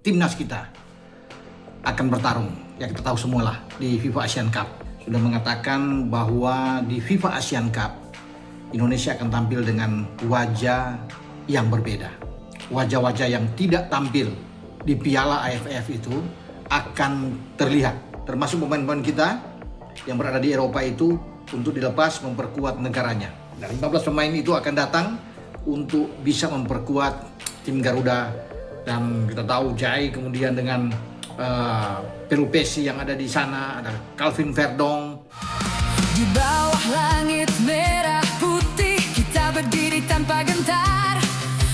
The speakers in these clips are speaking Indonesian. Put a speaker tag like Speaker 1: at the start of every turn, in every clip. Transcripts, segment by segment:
Speaker 1: timnas kita akan bertarung. Ya kita tahu semualah di FIFA Asian Cup. Sudah mengatakan bahwa di FIFA Asian Cup Indonesia akan tampil dengan wajah yang berbeda. Wajah-wajah yang tidak tampil di Piala AFF itu akan terlihat. Termasuk pemain-pemain kita yang berada di Eropa itu untuk dilepas memperkuat negaranya. Dan 15 pemain itu akan datang untuk bisa memperkuat tim Garuda. Dan kita tahu Jai kemudian dengan Pelupesi yang ada di sana, ada Calvin Verdong.
Speaker 2: Di bawah langit merah putih kita berdiri tanpa gentar.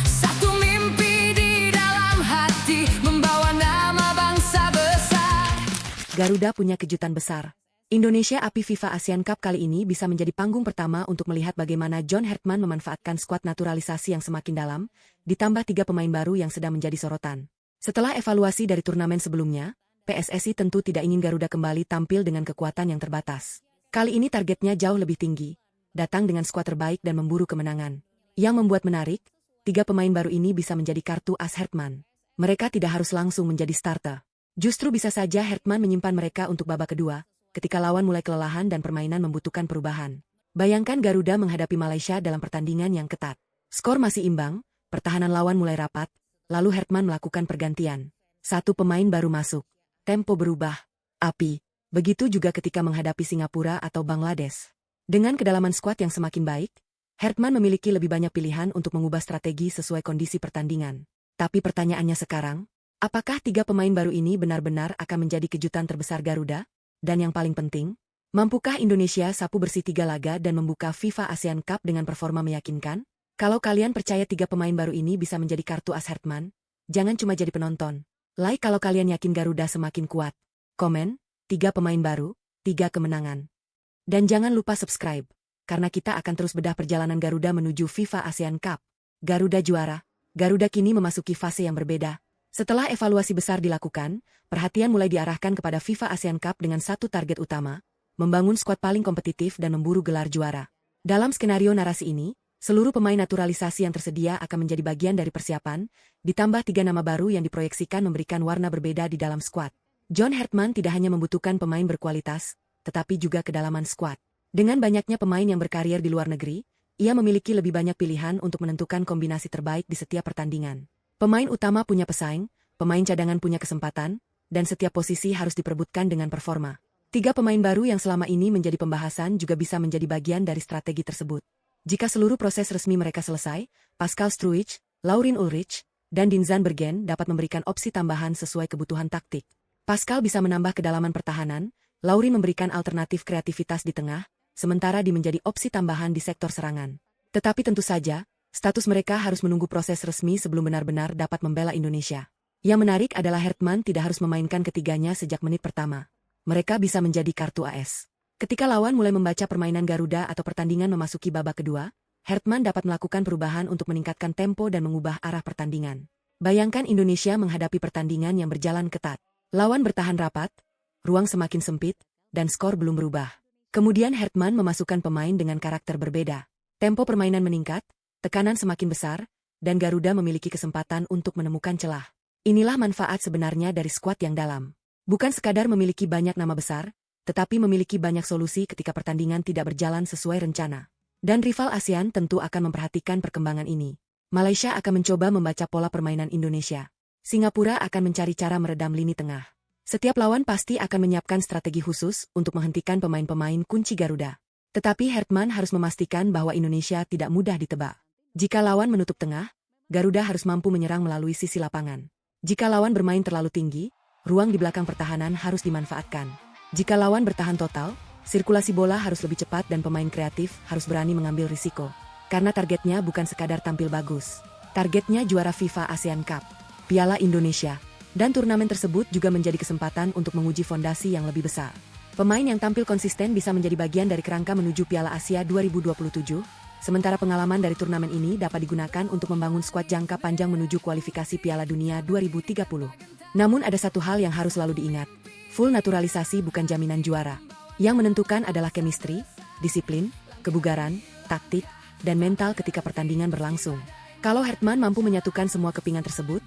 Speaker 2: Satu mimpi di dalam hati membawa nama bangsa besar.
Speaker 3: Garuda punya kejutan besar. Indonesia API FIFA Asian Cup kali ini bisa menjadi panggung pertama untuk melihat bagaimana John Hartman memanfaatkan skuad naturalisasi yang semakin dalam, ditambah 3 pemain baru yang sedang menjadi sorotan. Setelah evaluasi dari turnamen sebelumnya, PSSI tentu tidak ingin Garuda kembali tampil dengan kekuatan yang terbatas. Kali ini targetnya jauh lebih tinggi, datang dengan skuad terbaik dan memburu kemenangan. Yang membuat menarik, 3 pemain baru ini bisa menjadi kartu as Hartman. Mereka tidak harus langsung menjadi starter. Justru bisa saja Hartman menyimpan mereka untuk babak kedua, ketika lawan mulai kelelahan dan permainan membutuhkan perubahan. Bayangkan Garuda menghadapi Malaysia dalam pertandingan yang ketat. Skor masih imbang, pertahanan lawan mulai rapat, lalu Hartman melakukan pergantian. 1 pemain baru masuk. Tempo berubah. Api. Begitu juga ketika menghadapi Singapura atau Bangladesh. Dengan kedalaman skuad yang semakin baik, Hartman memiliki lebih banyak pilihan untuk mengubah strategi sesuai kondisi pertandingan. Tapi pertanyaannya sekarang, apakah 3 pemain baru ini benar-benar akan menjadi kejutan terbesar Garuda? Dan yang paling penting, mampukah Indonesia sapu bersih 3 laga dan membuka FIFA ASEAN Cup dengan performa meyakinkan? Kalau kalian percaya 3 pemain baru ini bisa menjadi kartu as Hartman, jangan cuma jadi penonton. Like kalau kalian yakin Garuda semakin kuat. Komen, 3 pemain baru, 3 kemenangan. Dan jangan lupa subscribe, karena kita akan terus bedah perjalanan Garuda menuju FIFA ASEAN Cup. Garuda juara. Garuda kini memasuki fase yang berbeda. Setelah evaluasi besar dilakukan, perhatian mulai diarahkan kepada FIFA ASEAN Cup dengan 1 target utama, membangun skuad paling kompetitif dan memburu gelar juara. Dalam skenario narasi ini, seluruh pemain naturalisasi yang tersedia akan menjadi bagian dari persiapan, ditambah 3 nama baru yang diproyeksikan memberikan warna berbeda di dalam skuad. John Hartman tidak hanya membutuhkan pemain berkualitas, tetapi juga kedalaman skuad. Dengan banyaknya pemain yang berkarir di luar negeri, ia memiliki lebih banyak pilihan untuk menentukan kombinasi terbaik di setiap pertandingan. Pemain utama punya pesaing, pemain cadangan punya kesempatan, dan setiap posisi harus diperebutkan dengan performa. 3 pemain baru yang selama ini menjadi pembahasan juga bisa menjadi bagian dari strategi tersebut. Jika seluruh proses resmi mereka selesai, Pascal Struijk, Laurin Ulrich, dan Dean Zandbergen dapat memberikan opsi tambahan sesuai kebutuhan taktik. Pascal bisa menambah kedalaman pertahanan, Laurin memberikan alternatif kreativitas di tengah, sementara Dean menjadi opsi tambahan di sektor serangan. Tetapi tentu saja, status mereka harus menunggu proses resmi sebelum benar-benar dapat membela Indonesia. Yang menarik adalah Hartman tidak harus memainkan ketiganya sejak menit pertama. Mereka bisa menjadi kartu AS. Ketika lawan mulai membaca permainan Garuda atau pertandingan memasuki babak kedua, Hartman dapat melakukan perubahan untuk meningkatkan tempo dan mengubah arah pertandingan. Bayangkan Indonesia menghadapi pertandingan yang berjalan ketat. Lawan bertahan rapat, ruang semakin sempit, dan skor belum berubah. Kemudian Hartman memasukkan pemain dengan karakter berbeda. Tempo permainan meningkat, tekanan semakin besar, dan Garuda memiliki kesempatan untuk menemukan celah. Inilah manfaat sebenarnya dari skuad yang dalam. Bukan sekadar memiliki banyak nama besar, tetapi memiliki banyak solusi ketika pertandingan tidak berjalan sesuai rencana. Dan rival ASEAN tentu akan memperhatikan perkembangan ini. Malaysia akan mencoba membaca pola permainan Indonesia. Singapura akan mencari cara meredam lini tengah. Setiap lawan pasti akan menyiapkan strategi khusus untuk menghentikan pemain-pemain kunci Garuda. Tetapi Hartman harus memastikan bahwa Indonesia tidak mudah ditebak. Jika lawan menutup tengah, Garuda harus mampu menyerang melalui sisi lapangan. Jika lawan bermain terlalu tinggi, ruang di belakang pertahanan harus dimanfaatkan. Jika lawan bertahan total, sirkulasi bola harus lebih cepat dan pemain kreatif harus berani mengambil risiko. Karena targetnya bukan sekadar tampil bagus. Targetnya juara FIFA ASEAN Cup, Piala Indonesia. Dan turnamen tersebut juga menjadi kesempatan untuk menguji fondasi yang lebih besar. Pemain yang tampil konsisten bisa menjadi bagian dari kerangka menuju Piala Asia 2027, sementara pengalaman dari turnamen ini dapat digunakan untuk membangun skuad jangka panjang menuju kualifikasi Piala Dunia 2030. Namun ada satu hal yang harus selalu diingat. Full naturalisasi bukan jaminan juara. Yang menentukan adalah chemistry, disiplin, kebugaran, taktik, dan mental ketika pertandingan berlangsung. Kalau Hartman mampu menyatukan semua kepingan tersebut,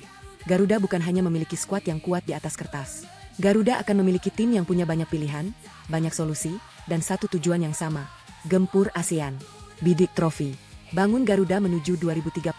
Speaker 3: Garuda bukan hanya memiliki skuad yang kuat di atas kertas. Garuda akan memiliki tim yang punya banyak pilihan, banyak solusi, dan satu tujuan yang sama. Gempur ASEAN. Bidik trofi. Bangun Garuda menuju 2030.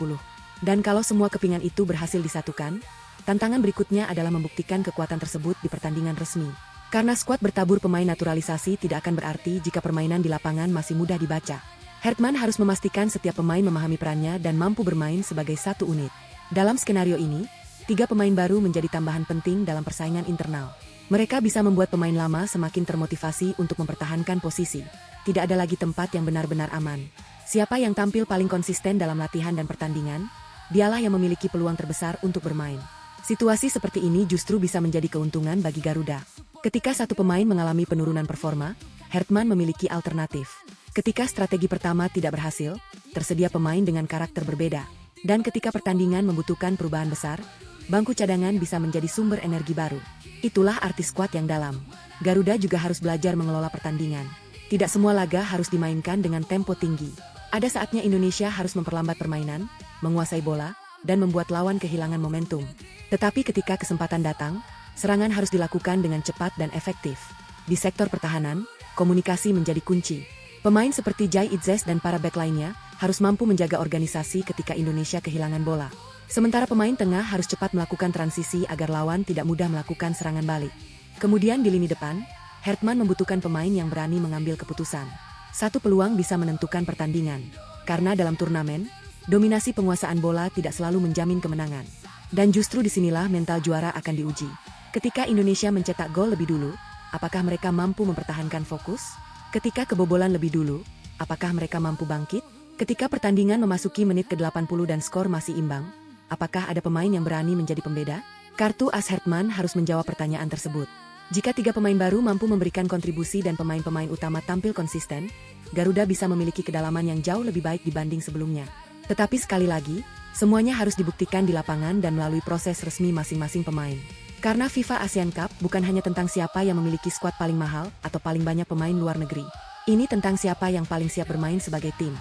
Speaker 3: Dan kalau semua kepingan itu berhasil disatukan, tantangan berikutnya adalah membuktikan kekuatan tersebut di pertandingan resmi. Karena skuad bertabur pemain naturalisasi tidak akan berarti jika permainan di lapangan masih mudah dibaca. Hertman harus memastikan setiap pemain memahami perannya dan mampu bermain sebagai satu unit. Dalam skenario ini, 3 pemain baru menjadi tambahan penting dalam persaingan internal. Mereka bisa membuat pemain lama semakin termotivasi untuk mempertahankan posisi. Tidak ada lagi tempat yang benar-benar aman. Siapa yang tampil paling konsisten dalam latihan dan pertandingan, dialah yang memiliki peluang terbesar untuk bermain. Situasi seperti ini justru bisa menjadi keuntungan bagi Garuda. Ketika satu pemain mengalami penurunan performa, Hertman memiliki alternatif. Ketika strategi pertama tidak berhasil, tersedia pemain dengan karakter berbeda. Dan ketika pertandingan membutuhkan perubahan besar, bangku cadangan bisa menjadi sumber energi baru. Itulah arti skuad yang dalam. Garuda juga harus belajar mengelola pertandingan. Tidak semua laga harus dimainkan dengan tempo tinggi. Ada saatnya Indonesia harus memperlambat permainan, menguasai bola, dan membuat lawan kehilangan momentum. Tetapi ketika kesempatan datang, serangan harus dilakukan dengan cepat dan efektif. Di sektor pertahanan, komunikasi menjadi kunci. Pemain seperti Jai Itzes dan para bek lainnya harus mampu menjaga organisasi ketika Indonesia kehilangan bola. Sementara pemain tengah harus cepat melakukan transisi agar lawan tidak mudah melakukan serangan balik. Kemudian di lini depan, Hertman membutuhkan pemain yang berani mengambil keputusan. Satu peluang bisa menentukan pertandingan. Karena dalam turnamen, dominasi penguasaan bola tidak selalu menjamin kemenangan. Dan justru disinilah mental juara akan diuji. Ketika Indonesia mencetak gol lebih dulu, apakah mereka mampu mempertahankan fokus? Ketika kebobolan lebih dulu, apakah mereka mampu bangkit? Ketika pertandingan memasuki menit ke-80 dan skor masih imbang, apakah ada pemain yang berani menjadi pembeda? Kartu as Hertman harus menjawab pertanyaan tersebut. Jika 3 pemain baru mampu memberikan kontribusi dan pemain-pemain utama tampil konsisten, Garuda bisa memiliki kedalaman yang jauh lebih baik dibanding sebelumnya. Tetapi sekali lagi, semuanya harus dibuktikan di lapangan dan melalui proses resmi masing-masing pemain. Karena FIFA ASEAN Cup bukan hanya tentang siapa yang memiliki skuad paling mahal atau paling banyak pemain luar negeri. Ini tentang siapa yang paling siap bermain sebagai tim.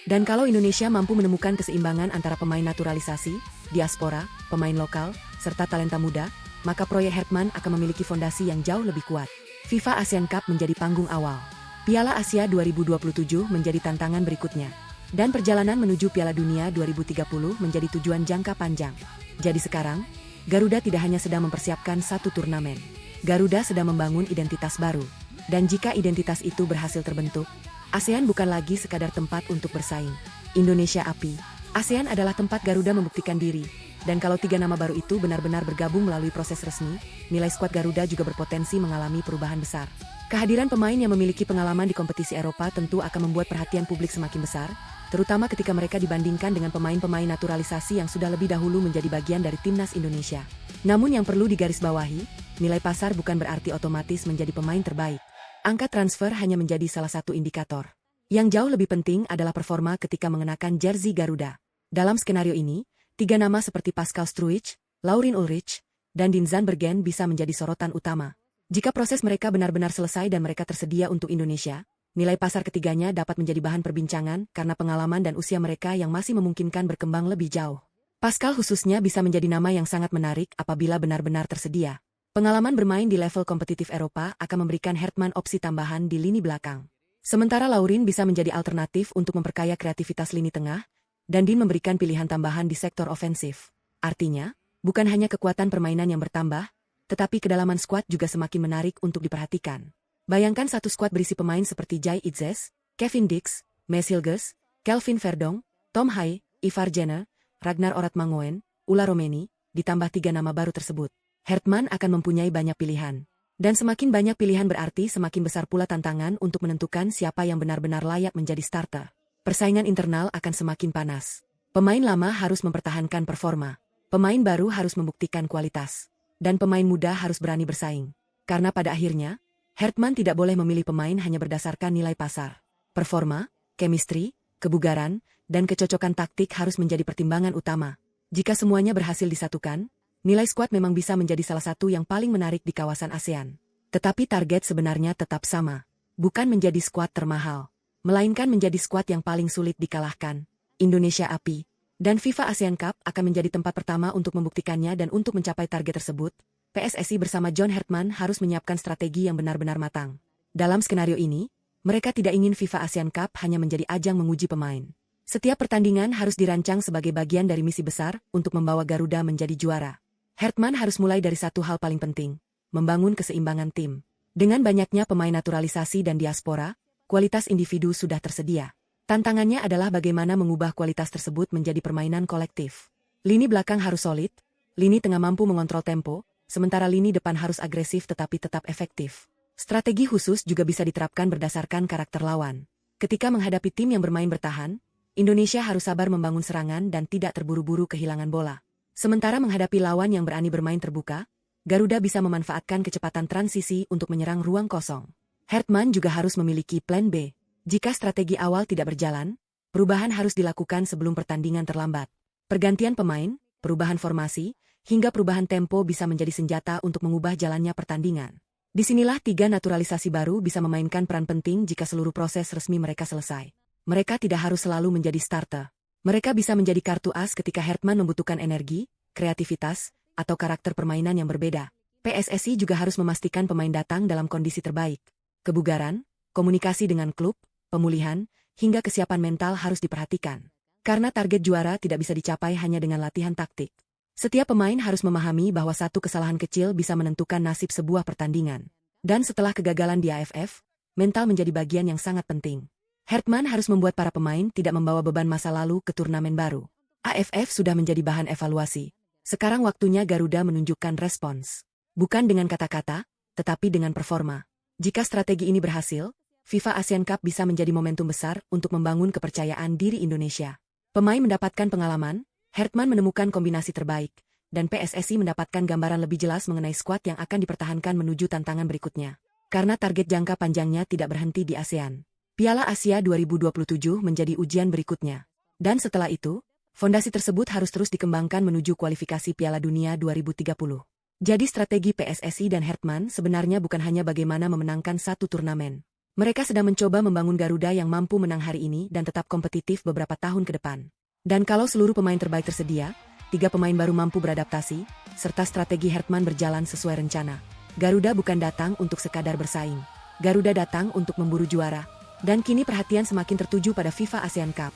Speaker 3: Dan kalau Indonesia mampu menemukan keseimbangan antara pemain naturalisasi, diaspora, pemain lokal, serta talenta muda, maka proyek Hertman akan memiliki fondasi yang jauh lebih kuat. FIFA ASEAN Cup menjadi panggung awal. Piala Asia 2027 menjadi tantangan berikutnya. Dan perjalanan menuju Piala Dunia 2030 menjadi tujuan jangka panjang. Jadi sekarang, Garuda tidak hanya sedang mempersiapkan satu turnamen. Garuda sedang membangun identitas baru. Dan jika identitas itu berhasil terbentuk, ASEAN bukan lagi sekadar tempat untuk bersaing. Indonesia API. ASEAN adalah tempat Garuda membuktikan diri. Dan kalau 3 nama baru itu benar-benar bergabung melalui proses resmi, nilai skuad Garuda juga berpotensi mengalami perubahan besar. Kehadiran pemain yang memiliki pengalaman di kompetisi Eropa tentu akan membuat perhatian publik semakin besar, terutama ketika mereka dibandingkan dengan pemain-pemain naturalisasi yang sudah lebih dahulu menjadi bagian dari timnas Indonesia. Namun yang perlu digarisbawahi, nilai pasar bukan berarti otomatis menjadi pemain terbaik. Angka transfer hanya menjadi salah satu indikator. Yang jauh lebih penting adalah performa ketika mengenakan jersey Garuda. Dalam skenario ini, 3 nama seperti Pascal Struijk, Laurin Ulrich, dan Dean Zandbergen bisa menjadi sorotan utama. Jika proses mereka benar-benar selesai dan mereka tersedia untuk Indonesia, nilai pasar ketiganya dapat menjadi bahan perbincangan karena pengalaman dan usia mereka yang masih memungkinkan berkembang lebih jauh. Pascal khususnya bisa menjadi nama yang sangat menarik apabila benar-benar tersedia. Pengalaman bermain di level kompetitif Eropa akan memberikan Hertman opsi tambahan di lini belakang. Sementara Laurin bisa menjadi alternatif untuk memperkaya kreativitas lini tengah, dan Dean memberikan pilihan tambahan di sektor ofensif. Artinya, bukan hanya kekuatan permainan yang bertambah, tetapi kedalaman skuad juga semakin menarik untuk diperhatikan. Bayangkan satu skuad berisi pemain seperti Jai Itzes, Kevin Dix, Mes Hilges, Kelvin Verdong, Tom Hai, Ivar Jenner, Ragnar Oratmangoen, Ulla Romeni, ditambah 3 nama baru tersebut. Hertman akan mempunyai banyak pilihan. Dan semakin banyak pilihan berarti semakin besar pula tantangan untuk menentukan siapa yang benar-benar layak menjadi starter. Persaingan internal akan semakin panas. Pemain lama harus mempertahankan performa. Pemain baru harus membuktikan kualitas. Dan pemain muda harus berani bersaing. Karena pada akhirnya, Hertman tidak boleh memilih pemain hanya berdasarkan nilai pasar. Performa, chemistry, kebugaran, dan kecocokan taktik harus menjadi pertimbangan utama. Jika semuanya berhasil disatukan, nilai skuad memang bisa menjadi salah satu yang paling menarik di kawasan ASEAN. Tetapi target sebenarnya tetap sama. Bukan menjadi skuad termahal, melainkan menjadi skuad yang paling sulit dikalahkan. Indonesia API. Dan FIFA ASEAN Cup akan menjadi tempat pertama untuk membuktikannya dan untuk mencapai target tersebut, PSSI bersama John Hertman harus menyiapkan strategi yang benar-benar matang. Dalam skenario ini, mereka tidak ingin FIFA ASEAN Cup hanya menjadi ajang menguji pemain. Setiap pertandingan harus dirancang sebagai bagian dari misi besar untuk membawa Garuda menjadi juara. Hertman harus mulai dari satu hal paling penting, membangun keseimbangan tim. Dengan banyaknya pemain naturalisasi dan diaspora, kualitas individu sudah tersedia. Tantangannya adalah bagaimana mengubah kualitas tersebut menjadi permainan kolektif. Lini belakang harus solid, lini tengah mampu mengontrol tempo, sementara lini depan harus agresif tetapi tetap efektif. Strategi khusus juga bisa diterapkan berdasarkan karakter lawan. Ketika menghadapi tim yang bermain bertahan, Indonesia harus sabar membangun serangan dan tidak terburu-buru kehilangan bola. Sementara menghadapi lawan yang berani bermain terbuka, Garuda bisa memanfaatkan kecepatan transisi untuk menyerang ruang kosong. Hertman juga harus memiliki plan B. Jika strategi awal tidak berjalan, perubahan harus dilakukan sebelum pertandingan terlambat. Pergantian pemain, perubahan formasi, hingga perubahan tempo bisa menjadi senjata untuk mengubah jalannya pertandingan. Disinilah 3 naturalisasi baru bisa memainkan peran penting jika seluruh proses resmi mereka selesai. Mereka tidak harus selalu menjadi starter. Mereka bisa menjadi kartu as ketika Hertman membutuhkan energi, kreativitas, atau karakter permainan yang berbeda. PSSI juga harus memastikan pemain datang dalam kondisi terbaik. Kebugaran, komunikasi dengan klub, pemulihan, hingga kesiapan mental harus diperhatikan. Karena target juara tidak bisa dicapai hanya dengan latihan taktik. Setiap pemain harus memahami bahwa satu kesalahan kecil bisa menentukan nasib sebuah pertandingan. Dan setelah kegagalan di AFF, mental menjadi bagian yang sangat penting. Hertman harus membuat para pemain tidak membawa beban masa lalu ke turnamen baru. AFF sudah menjadi bahan evaluasi. Sekarang waktunya Garuda menunjukkan respons. Bukan dengan kata-kata, tetapi dengan performa. Jika strategi ini berhasil, FIFA ASEAN Cup bisa menjadi momentum besar untuk membangun kepercayaan diri Indonesia. Pemain mendapatkan pengalaman, Hertman menemukan kombinasi terbaik, dan PSSI mendapatkan gambaran lebih jelas mengenai skuad yang akan dipertahankan menuju tantangan berikutnya. Karena target jangka panjangnya tidak berhenti di ASEAN. Piala Asia 2027 menjadi ujian berikutnya. Dan setelah itu, fondasi tersebut harus terus dikembangkan menuju kualifikasi Piala Dunia 2030. Jadi strategi PSSI dan Hertman sebenarnya bukan hanya bagaimana memenangkan satu turnamen. Mereka sedang mencoba membangun Garuda yang mampu menang hari ini dan tetap kompetitif beberapa tahun ke depan. Dan kalau seluruh pemain terbaik tersedia, 3 pemain baru mampu beradaptasi, serta strategi Hertman berjalan sesuai rencana. Garuda bukan datang untuk sekadar bersaing. Garuda datang untuk memburu juara. Dan kini perhatian semakin tertuju pada FIFA ASEAN Cup.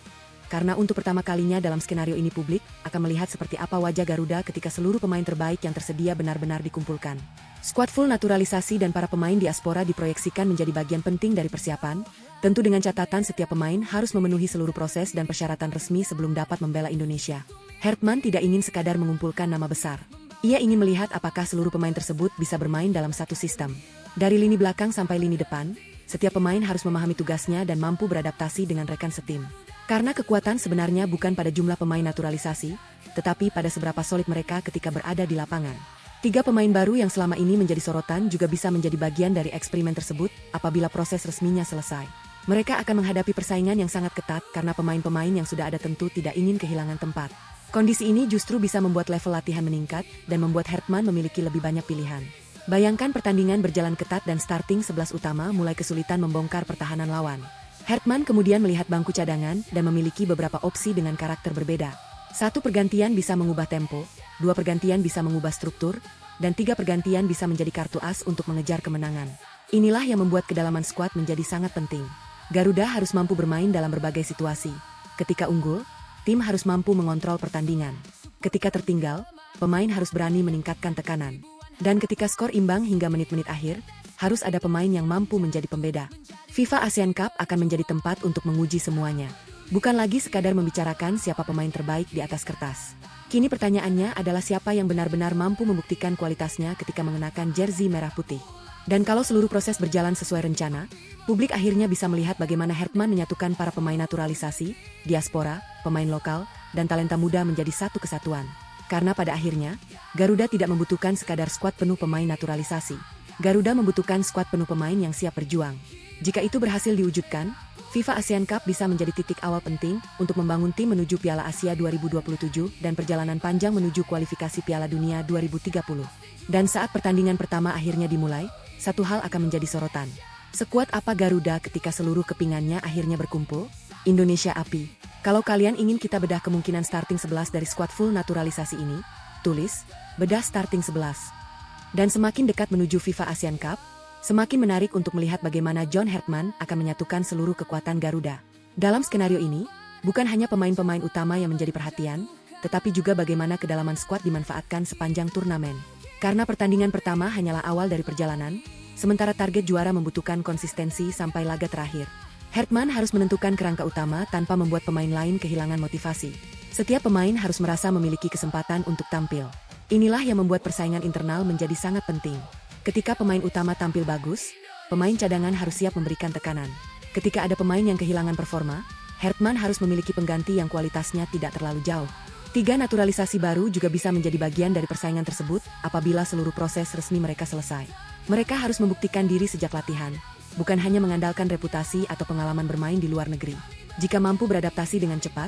Speaker 3: Karena untuk pertama kalinya dalam skenario ini publik akan melihat seperti apa wajah Garuda ketika seluruh pemain terbaik yang tersedia benar-benar dikumpulkan. Skuad full naturalisasi dan para pemain diaspora diproyeksikan menjadi bagian penting dari persiapan, tentu dengan catatan setiap pemain harus memenuhi seluruh proses dan persyaratan resmi sebelum dapat membela Indonesia. Hertman tidak ingin sekadar mengumpulkan nama besar. Ia ingin melihat apakah seluruh pemain tersebut bisa bermain dalam satu sistem. Dari lini belakang sampai lini depan, setiap pemain harus memahami tugasnya dan mampu beradaptasi dengan rekan setim. Karena kekuatan sebenarnya bukan pada jumlah pemain naturalisasi, tetapi pada seberapa solid mereka ketika berada di lapangan. 3 pemain baru yang selama ini menjadi sorotan juga bisa menjadi bagian dari eksperimen tersebut apabila proses resminya selesai. Mereka akan menghadapi persaingan yang sangat ketat karena pemain-pemain yang sudah ada tentu tidak ingin kehilangan tempat. Kondisi ini justru bisa membuat level latihan meningkat dan membuat Hertman memiliki lebih banyak pilihan. Bayangkan pertandingan berjalan ketat dan starting 11 utama mulai kesulitan membongkar pertahanan lawan. Hertman kemudian melihat bangku cadangan dan memiliki beberapa opsi dengan karakter berbeda. 1 pergantian bisa mengubah tempo, 2 pergantian bisa mengubah struktur, dan 3 pergantian bisa menjadi kartu as untuk mengejar kemenangan. Inilah yang membuat kedalaman skuad menjadi sangat penting. Garuda harus mampu bermain dalam berbagai situasi. Ketika unggul, tim harus mampu mengontrol pertandingan. Ketika tertinggal, pemain harus berani meningkatkan tekanan. Dan ketika skor imbang hingga menit-menit akhir, harus ada pemain yang mampu menjadi pembeda. FIFA ASEAN Cup akan menjadi tempat untuk menguji semuanya. Bukan lagi sekadar membicarakan siapa pemain terbaik di atas kertas. Kini pertanyaannya adalah siapa yang benar-benar mampu membuktikan kualitasnya ketika mengenakan jersey merah putih. Dan kalau seluruh proses berjalan sesuai rencana, publik akhirnya bisa melihat bagaimana Hertman menyatukan para pemain naturalisasi, diaspora, pemain lokal, dan talenta muda menjadi satu kesatuan. Karena pada akhirnya, Garuda tidak membutuhkan sekadar skuad penuh pemain naturalisasi. Garuda membutuhkan skuad penuh pemain yang siap berjuang. Jika itu berhasil diwujudkan, FIFA ASEAN Cup bisa menjadi titik awal penting untuk membangun tim menuju Piala Asia 2027 dan perjalanan panjang menuju kualifikasi Piala Dunia 2030. Dan saat pertandingan pertama akhirnya dimulai, satu hal akan menjadi sorotan. Sekuat apa Garuda ketika seluruh kepingannya akhirnya berkumpul? Indonesia Api. Kalau kalian ingin kita bedah kemungkinan starting 11 dari skuad full naturalisasi ini, tulis, bedah starting 11. Dan semakin dekat menuju FIFA Asian Cup, semakin menarik untuk melihat bagaimana John Hartman akan menyatukan seluruh kekuatan Garuda. Dalam skenario ini, bukan hanya pemain-pemain utama yang menjadi perhatian, tetapi juga bagaimana kedalaman skuad dimanfaatkan sepanjang turnamen. Karena pertandingan pertama hanyalah awal dari perjalanan, sementara target juara membutuhkan konsistensi sampai laga terakhir. Hartman harus menentukan kerangka utama tanpa membuat pemain lain kehilangan motivasi. Setiap pemain harus merasa memiliki kesempatan untuk tampil. Inilah yang membuat persaingan internal menjadi sangat penting. Ketika pemain utama tampil bagus, pemain cadangan harus siap memberikan tekanan. Ketika ada pemain yang kehilangan performa, Hartman harus memiliki pengganti yang kualitasnya tidak terlalu jauh. 3 naturalisasi baru juga bisa menjadi bagian dari persaingan tersebut apabila seluruh proses resmi mereka selesai. Mereka harus membuktikan diri sejak latihan, bukan hanya mengandalkan reputasi atau pengalaman bermain di luar negeri. Jika mampu beradaptasi dengan cepat,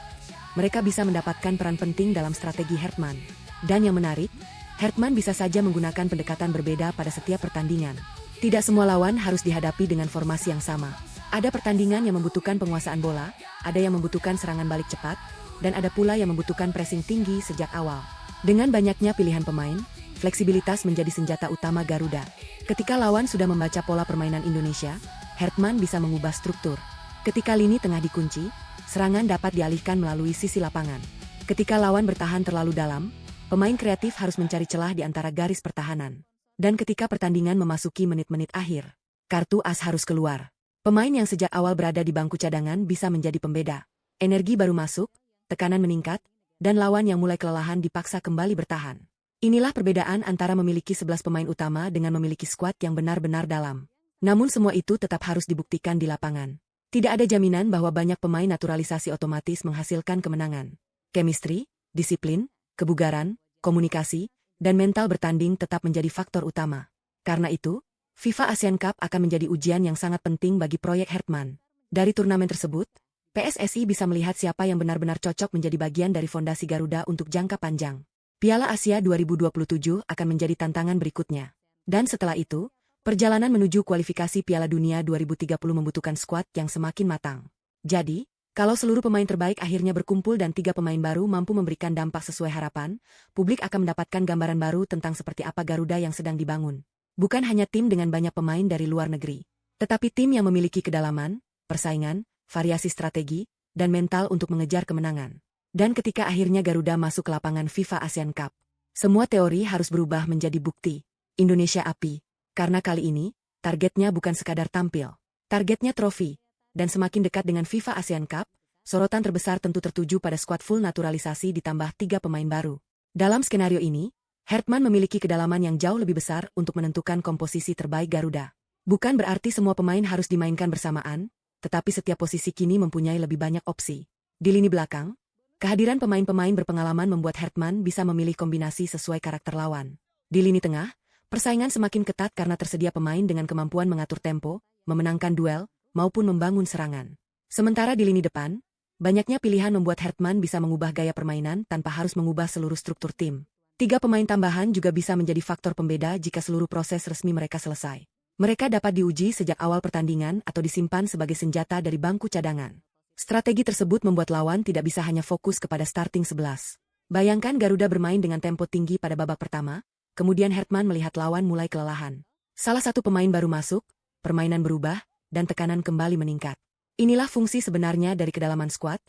Speaker 3: mereka bisa mendapatkan peran penting dalam strategi Hartman. Dan yang menarik, Hartman bisa saja menggunakan pendekatan berbeda pada setiap pertandingan. Tidak semua lawan harus dihadapi dengan formasi yang sama. Ada pertandingan yang membutuhkan penguasaan bola, ada yang membutuhkan serangan balik cepat, dan ada pula yang membutuhkan pressing tinggi sejak awal. Dengan banyaknya pilihan pemain, fleksibilitas menjadi senjata utama Garuda. Ketika lawan sudah membaca pola permainan Indonesia, Hartman bisa mengubah struktur. Ketika lini tengah dikunci, serangan dapat dialihkan melalui sisi lapangan. Ketika lawan bertahan terlalu dalam, pemain kreatif harus mencari celah di antara garis pertahanan. Dan ketika pertandingan memasuki menit-menit akhir, kartu as harus keluar. Pemain yang sejak awal berada di bangku cadangan bisa menjadi pembeda. Energi baru masuk, tekanan meningkat, dan lawan yang mulai kelelahan dipaksa kembali bertahan. Inilah perbedaan antara memiliki 11 pemain utama dengan memiliki skuad yang benar-benar dalam. Namun semua itu tetap harus dibuktikan di lapangan. Tidak ada jaminan bahwa banyak pemain naturalisasi otomatis menghasilkan kemenangan. Chemistry, disiplin, kebugaran, komunikasi, dan mental bertanding tetap menjadi faktor utama. Karena itu, FIFA Asian Cup akan menjadi ujian yang sangat penting bagi proyek Hartman. Dari turnamen tersebut, PSSI bisa melihat siapa yang benar-benar cocok menjadi bagian dari fondasi Garuda untuk jangka panjang. Piala Asia 2027 akan menjadi tantangan berikutnya. Dan setelah itu, perjalanan menuju kualifikasi Piala Dunia 2030 membutuhkan skuad yang semakin matang. Jadi, kalau seluruh pemain terbaik akhirnya berkumpul dan 3 pemain baru mampu memberikan dampak sesuai harapan, publik akan mendapatkan gambaran baru tentang seperti apa Garuda yang sedang dibangun. Bukan hanya tim dengan banyak pemain dari luar negeri, tetapi tim yang memiliki kedalaman, persaingan, variasi strategi, dan mental untuk mengejar kemenangan. Dan ketika akhirnya Garuda masuk ke lapangan FIFA Asian Cup, semua teori harus berubah menjadi bukti. Indonesia Api. Karena kali ini, targetnya bukan sekadar tampil. Targetnya trofi. Dan semakin dekat dengan FIFA Asian Cup, sorotan terbesar tentu tertuju pada skuad full naturalisasi ditambah 3 pemain baru. Dalam skenario ini, Hartman memiliki kedalaman yang jauh lebih besar untuk menentukan komposisi terbaik Garuda. Bukan berarti semua pemain harus dimainkan bersamaan, tetapi setiap posisi kini mempunyai lebih banyak opsi. Di lini belakang, kehadiran pemain-pemain berpengalaman membuat Hartman bisa memilih kombinasi sesuai karakter lawan. Di lini tengah, persaingan semakin ketat karena tersedia pemain dengan kemampuan mengatur tempo, memenangkan duel, maupun membangun serangan. Sementara di lini depan, banyaknya pilihan membuat Hartman bisa mengubah gaya permainan tanpa harus mengubah seluruh struktur tim. 3 pemain tambahan juga bisa menjadi faktor pembeda jika seluruh proses resmi mereka selesai. Mereka dapat diuji sejak awal pertandingan atau disimpan sebagai senjata dari bangku cadangan. Strategi tersebut membuat lawan tidak bisa hanya fokus kepada starting 11. Bayangkan Garuda bermain dengan tempo tinggi pada babak pertama, kemudian Hartman melihat lawan mulai kelelahan. Salah satu pemain baru masuk, permainan berubah, dan tekanan kembali meningkat. Inilah fungsi sebenarnya dari kedalaman skuad,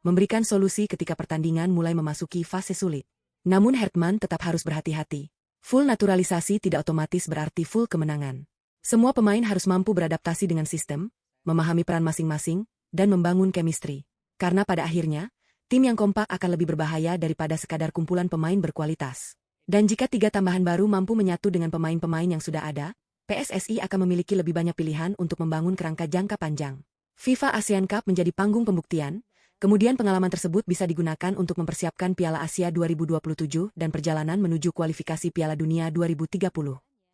Speaker 3: memberikan solusi ketika pertandingan mulai memasuki fase sulit. Namun Hartman tetap harus berhati-hati. Full naturalisasi tidak otomatis berarti full kemenangan. Semua pemain harus mampu beradaptasi dengan sistem, memahami peran masing-masing, dan membangun chemistry. Karena pada akhirnya, tim yang kompak akan lebih berbahaya daripada sekadar kumpulan pemain berkualitas. Dan jika 3 tambahan baru mampu menyatu dengan pemain-pemain yang sudah ada, PSSI akan memiliki lebih banyak pilihan untuk membangun kerangka jangka panjang. FIFA Asian Cup menjadi panggung pembuktian, kemudian pengalaman tersebut bisa digunakan untuk mempersiapkan Piala Asia 2027 dan perjalanan menuju kualifikasi Piala Dunia 2030.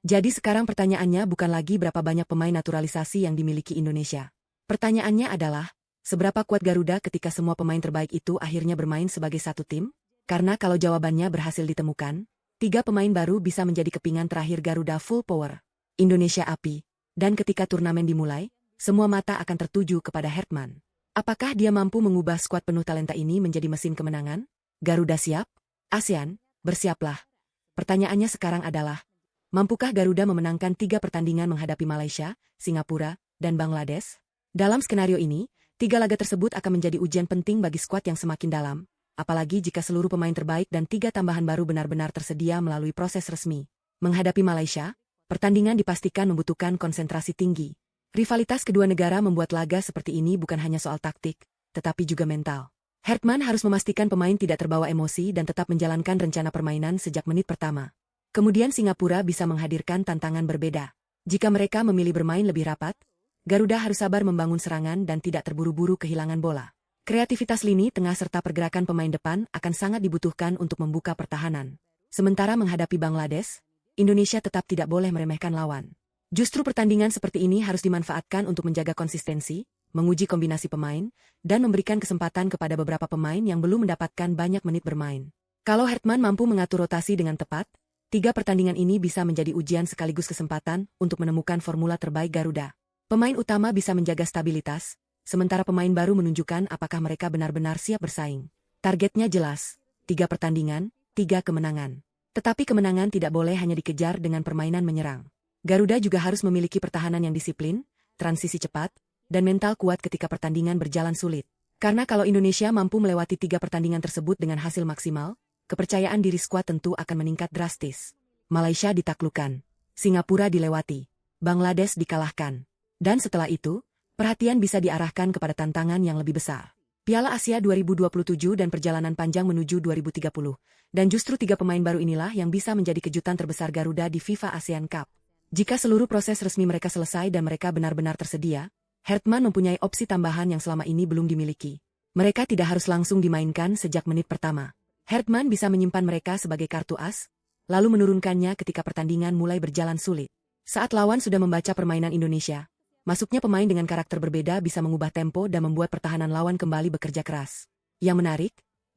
Speaker 3: Jadi sekarang pertanyaannya bukan lagi berapa banyak pemain naturalisasi yang dimiliki Indonesia. Pertanyaannya adalah, seberapa kuat Garuda ketika semua pemain terbaik itu akhirnya bermain sebagai satu tim? Karena kalau jawabannya berhasil ditemukan, 3 pemain baru bisa menjadi kepingan terakhir Garuda full power. Indonesia Api. Dan ketika turnamen dimulai, semua mata akan tertuju kepada Hartman. Apakah dia mampu mengubah skuad penuh talenta ini menjadi mesin kemenangan? Garuda siap? ASEAN, bersiaplah. Pertanyaannya sekarang adalah, mampukah Garuda memenangkan 3 pertandingan menghadapi Malaysia, Singapura, dan Bangladesh? Dalam skenario ini, 3 laga tersebut akan menjadi ujian penting bagi skuad yang semakin dalam, apalagi jika seluruh pemain terbaik dan 3 tambahan baru benar-benar tersedia melalui proses resmi. Menghadapi Malaysia, pertandingan dipastikan membutuhkan konsentrasi tinggi. Rivalitas kedua negara membuat laga seperti ini bukan hanya soal taktik, tetapi juga mental. Hertman harus memastikan pemain tidak terbawa emosi dan tetap menjalankan rencana permainan sejak menit pertama. Kemudian Singapura bisa menghadirkan tantangan berbeda. Jika mereka memilih bermain lebih rapat, Garuda harus sabar membangun serangan dan tidak terburu-buru kehilangan bola. Kreativitas lini tengah serta pergerakan pemain depan akan sangat dibutuhkan untuk membuka pertahanan. Sementara menghadapi Bangladesh, Indonesia tetap tidak boleh meremehkan lawan. Justru pertandingan seperti ini harus dimanfaatkan untuk menjaga konsistensi, menguji kombinasi pemain, dan memberikan kesempatan kepada beberapa pemain yang belum mendapatkan banyak menit bermain. Kalau Hertman mampu mengatur rotasi dengan tepat, 3 pertandingan ini bisa menjadi ujian sekaligus kesempatan untuk menemukan formula terbaik Garuda. Pemain utama bisa menjaga stabilitas, sementara pemain baru menunjukkan apakah mereka benar-benar siap bersaing. Targetnya jelas, 3 pertandingan, 3 kemenangan. Tetapi kemenangan tidak boleh hanya dikejar dengan permainan menyerang. Garuda juga harus memiliki pertahanan yang disiplin, transisi cepat, dan mental kuat ketika pertandingan berjalan sulit. Karena kalau Indonesia mampu melewati 3 pertandingan tersebut dengan hasil maksimal, kepercayaan diri skuad tentu akan meningkat drastis. Malaysia ditaklukkan, Singapura dilewati, Bangladesh dikalahkan. Dan setelah itu, perhatian bisa diarahkan kepada tantangan yang lebih besar. Piala Asia 2027 dan perjalanan panjang menuju 2030. Dan justru 3 pemain baru inilah yang bisa menjadi kejutan terbesar Garuda di FIFA ASEAN Cup. Jika seluruh proses resmi mereka selesai dan mereka benar-benar tersedia, Hertman mempunyai opsi tambahan yang selama ini belum dimiliki. Mereka tidak harus langsung dimainkan sejak menit pertama. Hertman bisa menyimpan mereka sebagai kartu as, lalu menurunkannya ketika pertandingan mulai berjalan sulit. Saat lawan sudah membaca permainan Indonesia, masuknya pemain dengan karakter berbeda bisa mengubah tempo dan membuat pertahanan lawan kembali bekerja keras. Yang menarik,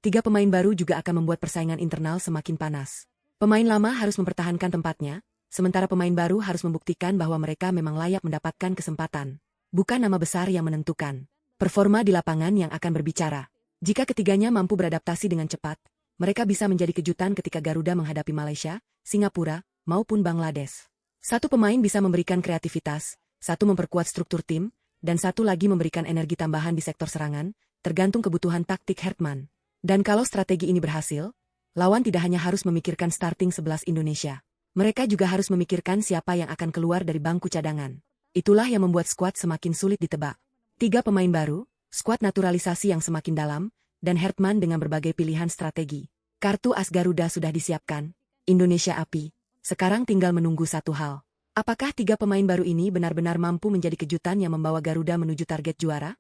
Speaker 3: 3 pemain baru juga akan membuat persaingan internal semakin panas. Pemain lama harus mempertahankan tempatnya, sementara pemain baru harus membuktikan bahwa mereka memang layak mendapatkan kesempatan. Bukan nama besar yang menentukan, performa di lapangan yang akan berbicara. Jika ketiganya mampu beradaptasi dengan cepat, mereka bisa menjadi kejutan ketika Garuda menghadapi Malaysia, Singapura, maupun Bangladesh. 1 pemain bisa memberikan kreativitas, 1 memperkuat struktur tim, dan 1 lagi memberikan energi tambahan di sektor serangan, tergantung kebutuhan taktik Hertman. Dan kalau strategi ini berhasil, lawan tidak hanya harus memikirkan starting 11 Indonesia. Mereka juga harus memikirkan siapa yang akan keluar dari bangku cadangan. Itulah yang membuat skuad semakin sulit ditebak. 3 pemain baru, skuad naturalisasi yang semakin dalam, dan Hertman dengan berbagai pilihan strategi. Kartu as Garuda sudah disiapkan, Indonesia api. Sekarang tinggal menunggu satu hal. Apakah 3 pemain baru ini benar-benar mampu menjadi kejutan yang membawa Garuda menuju target juara?